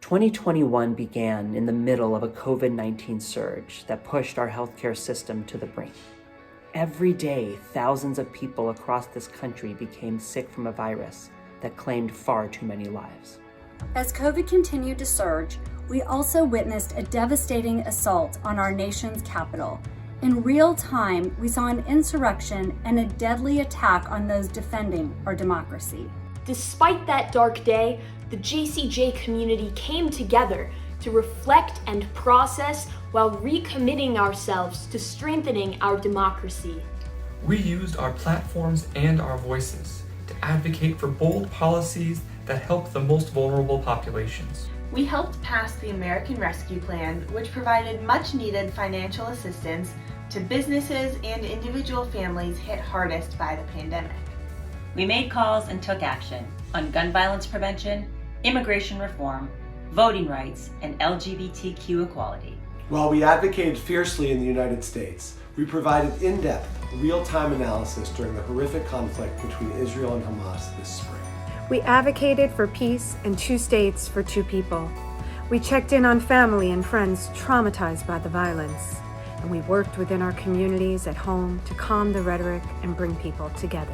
2021 began in the middle of a COVID-19 surge that pushed our healthcare system to the brink. Every day, thousands of people across this country became sick from a virus that claimed far too many lives. As COVID continued to surge, we also witnessed a devastating assault on our nation's capital. In real time, we saw an insurrection and a deadly attack on those defending our democracy. Despite that dark day, the JCJ community came together to reflect and process while recommitting ourselves to strengthening our democracy. We used our platforms and our voices to advocate for bold policies that help the most vulnerable populations. We helped pass the American Rescue Plan, which provided much-needed financial assistance to businesses and individual families hit hardest by the pandemic. We made calls and took action on gun violence prevention, immigration reform, voting rights, and LGBTQ equality. While we advocated fiercely in the United States, we provided in-depth, real-time analysis during the horrific conflict between Israel and Hamas this spring. We advocated for peace and 2 states for 2 people. We checked in on family and friends traumatized by the violence. And we worked within our communities at home to calm the rhetoric and bring people together.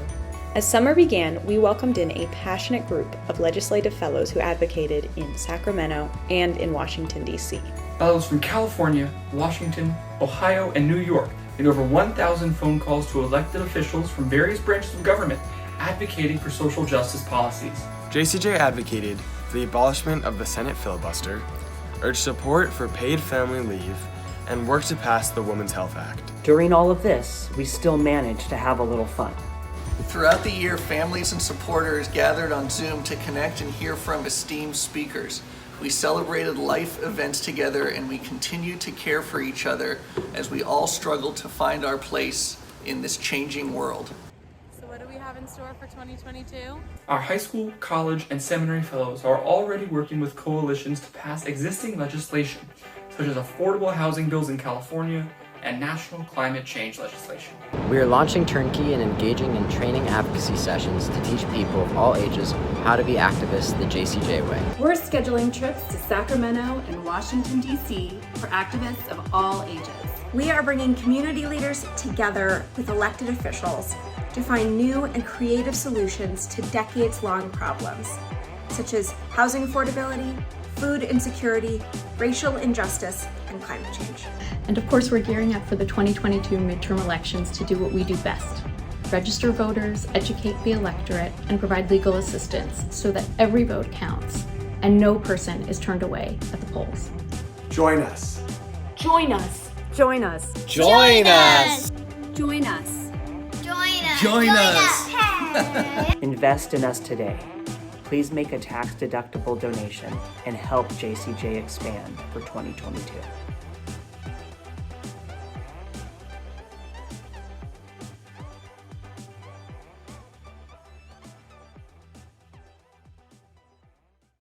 As summer began, we welcomed in a passionate group of legislative fellows who advocated in Sacramento and in Washington, D.C. Fellows from California, Washington, Ohio, and New York made over 1,000 phone calls to elected officials from various branches of government advocating for social justice policies. JCJ advocated for the abolishment of the Senate filibuster, urged support for paid family leave, and worked to pass the Women's Health Act. During all of this, we still managed to have a little fun. Throughout the year, families and supporters gathered on Zoom to connect and hear from esteemed speakers. We celebrated life events together, and we continued to care for each other as we all struggled to find our place in this changing world. So what do we have in store for 2022? Our high school, college, and seminary fellows are already working with coalitions to pass existing legislation, such as affordable housing bills in California and national climate change legislation. We are launching turnkey and engaging in training advocacy sessions to teach people of all ages how to be activists the JCJ way. We're scheduling trips to Sacramento and Washington, D.C. for activists of all ages. We are bringing community leaders together with elected officials to find new and creative solutions to decades-long problems, such as housing affordability, food insecurity, racial injustice, and climate change. And of course, we're gearing up for the 2022 midterm elections to do what we do best: register voters, educate the electorate, and provide legal assistance so that every vote counts and no person is turned away at the polls. Join us. Join us. Join us. Join us. Join us. Join us. Invest in us today. Please make a tax-deductible donation and help JCJ expand for 2022.